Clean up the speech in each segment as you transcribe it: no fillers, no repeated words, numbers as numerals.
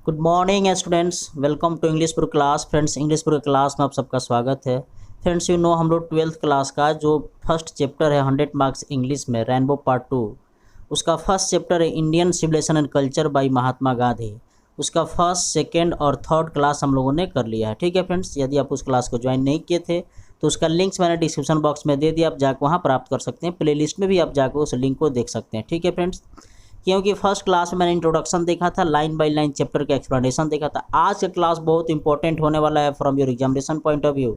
Good morning students, welcome to English pro class. Friends, English pro class में आप सबका स्वागत है। फ्रेंड्स, हम लोग 12th क्लास का जो फर्स्ट चैप्टर है 100 मार्क्स इंग्लिश में रेनबो पार्ट 2, उसका फर्स्ट चैप्टर है Indian civilisation and culture by Mahatma Gandhi. उसका फर्स्ट, सेकेंड और थर्ड क्लास हम लोगों ने कर लिया है। ठीक है फ्रेंड्स, यदि आप उस क्लास को ज्वाइन नहीं किए थे तो उसका लिंक्स मैंने डिस्क्रिप्शन बॉक्स में दे दिया, आप जाकर वहाँ प्राप्त कर सकते हैं। प्ले लिस्ट में भी आप जाकर उस लिंक को देख सकते हैं। ठीक है फ्रेंड्स, क्योंकि फर्स्ट क्लास में मैंने इंट्रोडक्शन देखा था, लाइन बाय लाइन चैप्टर का एक्सप्लेनेशन देखा था। आज का क्लास बहुत इंपॉर्टेंट होने वाला है from your examination point of view,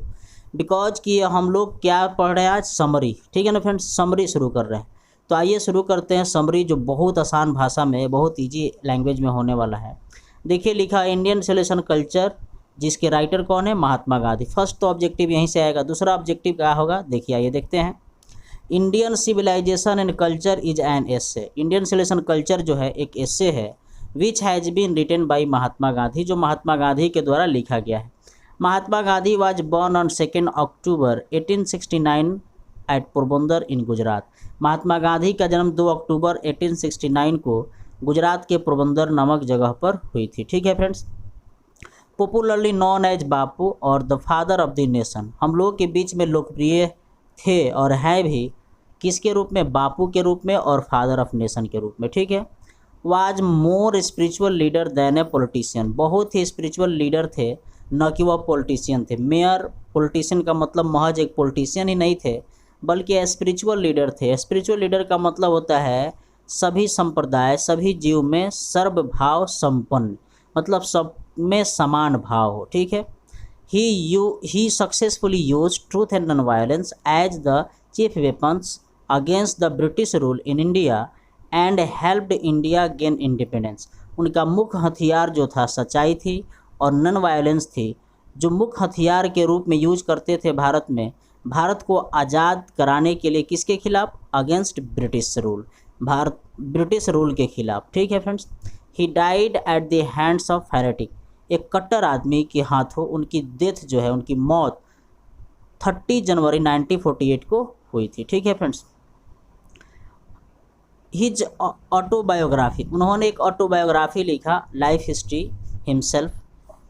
because कि हम लोग क्या पढ़ रहे हैं आज, समरी। ठीक है ना फ्रेंड्स, समरी शुरू कर रहे हैं। तो आइए शुरू करते हैं समरी, जो बहुत आसान भाषा में, बहुत ईजी लैंग्वेज में होने वाला है। देखिए, लिखा इंडियन सिविलाइजेशन कल्चर, जिसके राइटर कौन है, महात्मा गांधी। फर्स्ट तो ऑब्जेक्टिव यहीं से आएगा। दूसरा ऑब्जेक्टिव क्या होगा, देखिए आइए देखते हैं। Indian civilisation and culture is an essay. Indian civilisation culture जो है एक एसे है, which has been written by Mahatma Gandhi, जो महात्मा गांधी के द्वारा लिखा गया है। Mahatma Gandhi was born on 2 October 1869 at Porbandar in Gujarat. Mahatma Gandhi का जन्म 2 अक्टूबर 1869 को गुजरात के पोरबंदर नामक जगह पर हुई थी। ठीक है फ्रेंड्स, पॉपुलरली नॉन एज बापू और the father of the nation. हम लोगों के बीच में लोकप्रिय थे और हैं भी किसके रूप में, बापू के रूप में और फादर ऑफ नेशन के रूप में। ठीक है, was more spiritual leader than a politician. बहुत ही स्पिरिचुअल लीडर थे, न कि वह पॉलिटिशियन थे। मेयर पॉलिटिशियन का मतलब महज एक पॉलिटिशियन ही नहीं थे, बल्कि स्पिरिचुअल लीडर थे। स्पिरिचुअल लीडर का मतलब होता है सभी संप्रदाय, सभी जीव में सर्वभाव संपन्न, मतलब सब में समान भाव हो। ठीक है, he successfully used truth and non-violence as the chief weapons against the British rule in India and helped India gain independence। उनका मुख्य हथियार जो था सच्चाई थी और नॉन वायलेंस थी, जो मुख्य हथियार के रूप में यूज करते थे भारत में, भारत को आज़ाद कराने के लिए। किसके खिलाफ, against British rule, Bharat British rule के खिलाफ। ठीक है friends, he died at the hands of heretic. एक कट्टर आदमी के हाथों उनकी डेथ जो है, उनकी मौत 30 जनवरी 1948 को हुई थी। ठीक है फ्रेंड्स, हिज ऑटोबायोग्राफी, उन्होंने एक ऑटोबायोग्राफी लिखा, लाइफ हिस्ट्री हिमसेल्फ,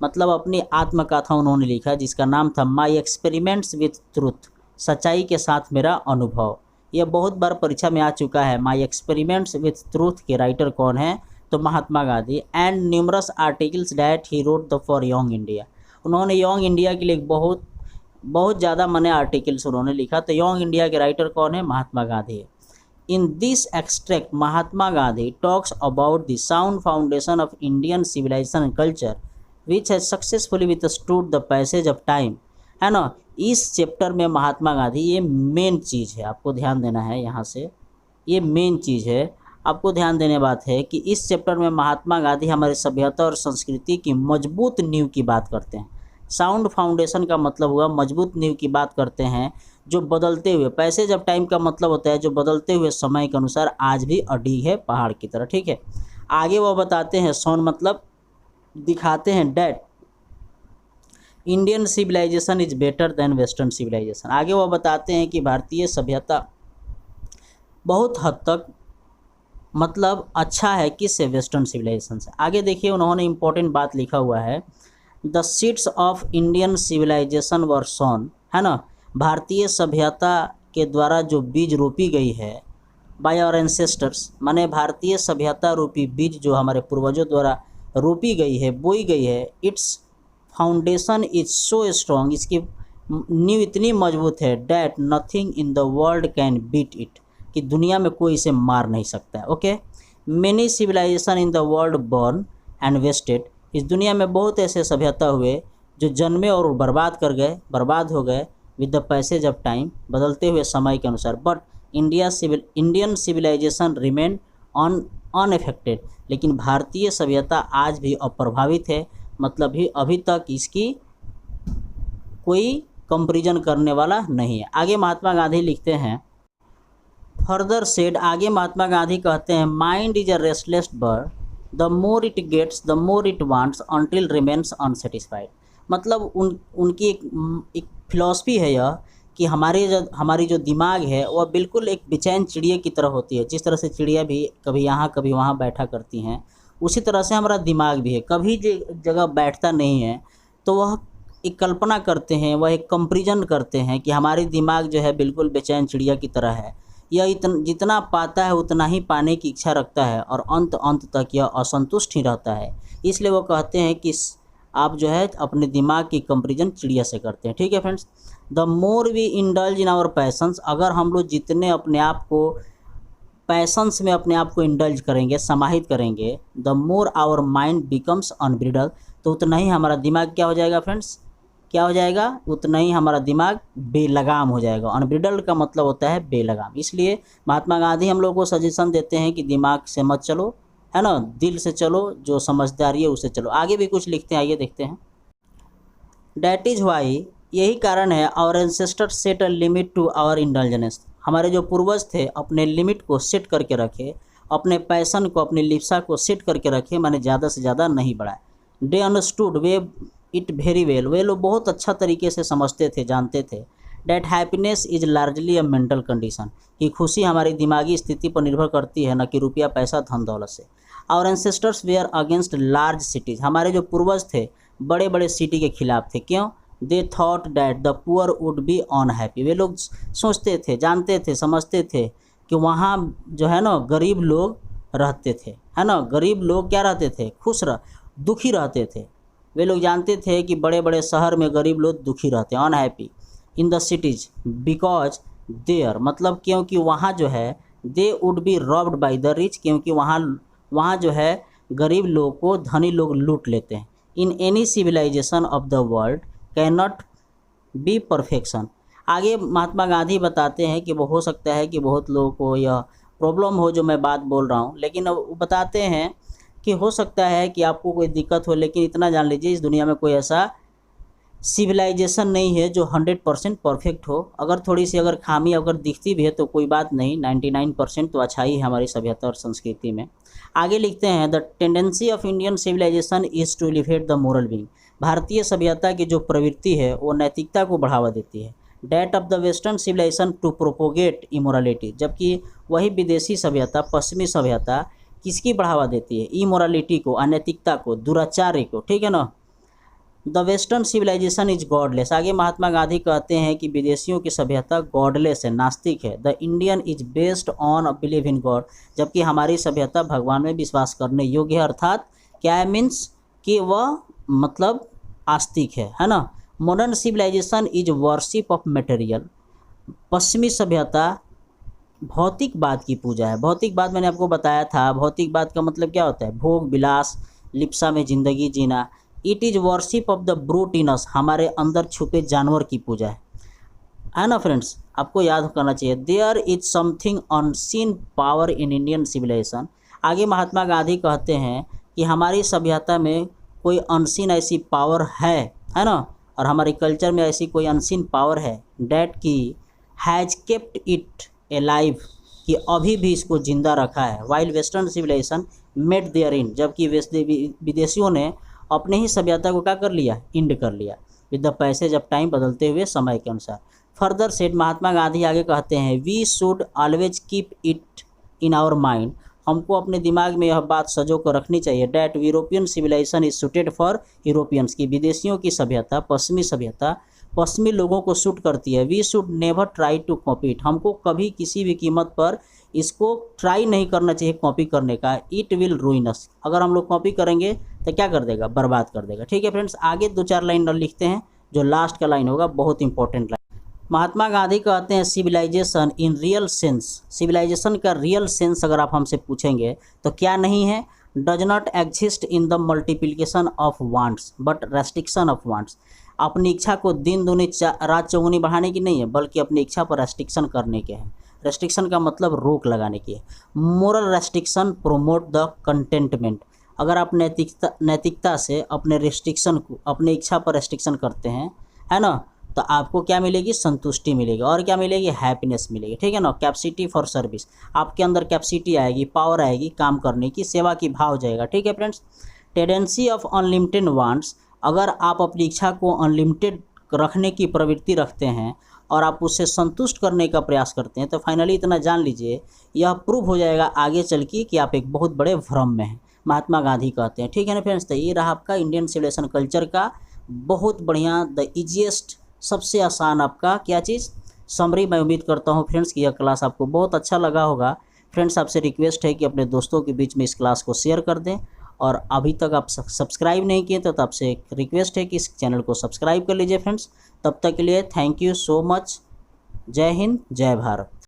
मतलब अपनी आत्मकथा उन्होंने लिखा, जिसका नाम था माई एक्सपेरिमेंट्स विथ ट्रूथ, सच्चाई के साथ मेरा अनुभव। यह बहुत बार परीक्षा में आ चुका है। माई एक्सपेरिमेंट्स विथ ट्रूथ के राइटर कौन है, तो Mahatma Gandhi. And numerous articles that he wrote the for Young India. उन्होंने यंग इंडिया के लिए बहुत ज़्यादा मने आर्टिकल्स उन्होंने लिखा। तो यंग इंडिया के राइटर कौन है, Mahatma Gandhi. In this extract Mahatma Gandhi talks about the sound foundation of Indian civilisation and culture which has successfully withstood the passage of time, है ना। इस चैप्टर में महात्मा गांधी, ये मेन चीज़ है, आपको ध्यान देना है यहाँ से, ये मेन चीज़ है, आपको ध्यान देने बात है कि इस चैप्टर में महात्मा गांधी हमारी सभ्यता और संस्कृति की मजबूत नींव की बात करते हैं। साउंड फाउंडेशन का मतलब हुआ मजबूत नींव की बात करते हैं, जो बदलते हुए, पैसेज ऑफ टाइम का मतलब होता है जो बदलते हुए समय के अनुसार आज भी अडिग है पहाड़ की तरह। ठीक है, आगे वो बताते हैं, सोन मतलब दिखाते हैं, that Indian civilization is better than western civilization. आगे वो बताते हैं कि भारतीय सभ्यता बहुत हद तक मतलब अच्छा है किससे, वेस्टर्न सिविलाइजेशन से। आगे देखिए, उन्होंने इंपॉर्टेंट बात लिखा हुआ है, the seeds of Indian civilisation were sown, है ना। भारतीय सभ्यता के द्वारा जो बीज रोपी गई है बाय आवर एंसेस्टर्स, माने भारतीय सभ्यता रूपी बीज जो हमारे पूर्वजों द्वारा रोपी गई है, बोई गई है, its foundation is so strong, इसकी नींव इतनी मजबूत है, that nothing in the world can beat it, कि दुनिया में कोई इसे मार नहीं सकता है। Okay, many civilization in the world burn and wasted. इस दुनिया में बहुत ऐसे सभ्यता हुए जो जन्मे और बर्बाद हो गए with the passage of time, बदलते हुए समय के अनुसार। But Indian civilization remain unaffected, लेकिन भारतीय सभ्यता आज भी अप्रभावित है, मतलब भी अभी तक इसकी कोई कंपैरिजन करने वाला नहीं है। आगे महात्मा गांधी लिखते हैं, फर्दर सेड, आगे महात्मा गांधी कहते हैं, mind is a restless bird, the more it gets the more it wants until remains unsatisfied. मतलब उनकी एक फिलॉसफी है यह कि हमारी जो दिमाग है वह बिल्कुल एक बेचैन चिड़िया की तरह होती है। जिस तरह से चिड़िया भी कभी यहाँ कभी वहाँ बैठा करती हैं, उसी तरह से हमारा दिमाग भी है, कभी जगह बैठता नहीं है तो वह एक कल्पना करते हैं, वह एक कंपैरिजन करते हैं कि हमारी दिमाग जो है बिल्कुल बेचैन चिड़िया की तरह है, यह जितना पाता है उतना ही पाने की इच्छा रखता है और अंत तक यह असंतुष्ट ही रहता है। इसलिए वो कहते हैं कि आप जो है अपने दिमाग की कंपैरिजन चिड़िया से करते हैं। ठीक है friends, the more we indulge in our passions, अगर हम लोग जितने अपने आप को पैशंस में अपने आप को इंडल्ज करेंगे, समाहित करेंगे, the more our mind becomes unbridled, तो उतना ही हमारा दिमाग क्या हो जाएगा फ्रेंड्स, क्या हो जाएगा, उतना ही हमारा दिमाग बेलगाम हो जाएगा। अनब्रिडल का मतलब होता है बेलगाम। इसलिए महात्मा गांधी हम लोग को सजेशन देते हैं कि दिमाग से मत चलो, है ना, दिल से चलो, जो समझदारी है उससे चलो। आगे भी कुछ लिखते हैं, आइए देखते हैं। डैट इज़ वाई, यही कारण है our ancestor set a limit to our indulgence, हमारे जो पूर्वज थे अपने लिमिट को सेट करके रखे, अपने पैसन को, अपनी लिप्सा को सेट करके रखे, माने ज़्यादा से ज़्यादा नहीं बढ़ाए। They understood way it very well, वे लोग बहुत अच्छा तरीके से समझते थे, जानते थे। That happiness is largely a mental condition, कि खुशी हमारी दिमागी स्थिति पर निर्भर करती है, न कि रुपया पैसा धन दौलत से। Our ancestors were against large cities, हमारे जो पूर्वज थे बड़े बड़े सिटी के खिलाफ थे। क्यों? They thought that the poor would be unhappy, वे लोग सोचते थे, जानते थे, समझते थे कि वहाँ जो है ना गरीब लोग रहते थे, है ना, गरीब लोग क्या रहते थे, दुखी रहते थे। वे लोग जानते थे कि बड़े बड़े शहर में गरीब लोग दुखी रहते हैं, unhappy in the cities, because there, मतलब क्योंकि वहाँ जो है, they would be robbed by the rich, क्योंकि वहाँ जो है गरीब लोग को धनी लोग लूट लेते हैं। In any civilization of the world can not be perfection. आगे महात्मा गांधी बताते हैं कि वो हो सकता है कि बहुत लोगों को यह प्रॉब्लम हो जो मैं बात बोल रहा हूँ, लेकिन अब वो बताते हैं कि हो सकता है कि आपको कोई दिक्कत हो, लेकिन इतना जान लीजिए इस दुनिया में कोई ऐसा सिविलाइजेशन नहीं है जो 100% परफेक्ट हो। अगर थोड़ी सी अगर खामी अगर दिखती भी है तो कोई बात नहीं, 99% तो अच्छा ही है हमारी सभ्यता और संस्कृति में। आगे लिखते हैं, the tendency of Indian civilization is to elevate the moral being, भारतीय सभ्यता की जो प्रवृत्ति है वो नैतिकता को बढ़ावा देती है। That of the western civilization to propagate immorality, जबकि वही विदेशी सभ्यता, पश्चिमी सभ्यता किसकी बढ़ावा देती है, इमोरलिटी को, अनैतिकता को, दुराचार्य को। ठीक है ना। The western civilization is godless, आगे महात्मा गांधी कहते हैं कि विदेशियों की सभ्यता गॉडलेस है, नास्तिक है। The Indian is based on believe in God, जबकि हमारी सभ्यता भगवान में विश्वास करने योग्य है, अर्थात क्या है, मीन्स कि वह मतलब आस्तिक है ना। Modern civilization is worship of material, पश्चिमी सभ्यता भौतिकवाद की पूजा है। भौतिकवाद मैंने आपको बताया था, भौतिकवाद का मतलब क्या होता है, भोग विलास, लिप्सा में ज़िंदगी जीना। It is worship of the brute in us, हमारे अंदर छुपे जानवर की पूजा है ना फ्रेंड्स, आपको याद करना चाहिए। There is something unseen power in Indian civilization, आगे महात्मा गांधी कहते हैं कि हमारी सभ्यता में कोई अनसीन ऐसी पावर है ना, और हमारे कल्चर में ऐसी कोई अनसीन पावर है, डैट की हैज़ केप्ट इट एलाइव, कि अभी भी इसको जिंदा रखा है। While western civilization made their in, जबकि विदेशियों ने अपने ही सभ्यता को क्या कर लिया, इंड कर लिया, with the passage of time, बदलते हुए समय के अनुसार। फर्दर सेड, महात्मा गांधी आगे कहते हैं, we should always keep it in our mind, हमको अपने दिमाग में यह बात सजो कर रखनी चाहिए, that European civilization is suited for Europeans, की विदेशियों की सभ्यता, पश्चिमी सभ्यता पश्चिमी लोगों को सूट करती है। We should never try to copy it, हमको कभी किसी भी कीमत पर इसको ट्राई नहीं करना चाहिए कॉपी करने का। इट विल रूइन अस, अगर हम लोग कॉपी करेंगे तो क्या कर देगा, बर्बाद कर देगा। ठीक है फ्रेंड्स, आगे 2-4 लाइन और लिखते हैं, जो लास्ट का लाइन होगा बहुत इंपॉर्टेंट लाइन। महात्मा गांधी कहते हैं, civilization in real sense, civilization का रियल सेंस अगर आप हमसे पूछेंगे तो क्या नहीं है, does not exist in the multiplication of wants but restriction of wants, अपनी इच्छा को दिन दूनी रात चौगुनी बढ़ाने की नहीं है, बल्कि अपनी इच्छा पर रेस्ट्रिक्शन करने के हैं। रेस्ट्रिक्शन का मतलब रोक लगाने की है। Moral restriction promote the contentment, अगर आप नैतिकता से अपने रेस्ट्रिक्शन को, अपनी इच्छा पर रेस्ट्रिक्शन करते हैं, है ना, तो आपको क्या मिलेगी, संतुष्टि मिलेगी, और क्या मिलेगी, हैप्पीनेस मिलेगी। ठीक है ना। कैपेसिटी फॉर सर्विस, आपके अंदर कैपेसिटी आएगी, पावर आएगी काम करने की, सेवा की भाव जाएगा। ठीक है friends. Tendency of unlimited wants, अगर आप अपनी इच्छा को अनलिमिटेड रखने की प्रवृत्ति रखते हैं और आप उससे संतुष्ट करने का प्रयास करते हैं, तो फाइनली इतना जान लीजिए, यह प्रूव हो जाएगा आगे चल के कि आप एक बहुत बड़े भ्रम में हैं। महात्मा गांधी कहते हैं। ठीक है ना फ्रेंड्स, तो ये रहा आपका इंडियन सिविलाइजेशन कल्चर का बहुत बढ़िया, द इजीएस्ट, सबसे आसान आपका क्या चीज़, समरी। मैं उम्मीद करता हूँ फ्रेंड्स कि यह क्लास आपको बहुत अच्छा लगा होगा। फ्रेंड्स आपसे रिक्वेस्ट है कि अपने दोस्तों के बीच में इस क्लास को शेयर कर दें, और अभी तक आप सब्सक्राइब नहीं किए तो आपसे एक रिक्वेस्ट है कि इस चैनल को सब्सक्राइब कर लीजिए फ्रेंड्स। तब तक के लिए थैंक यू सो मच। जय हिंद, जय भारत।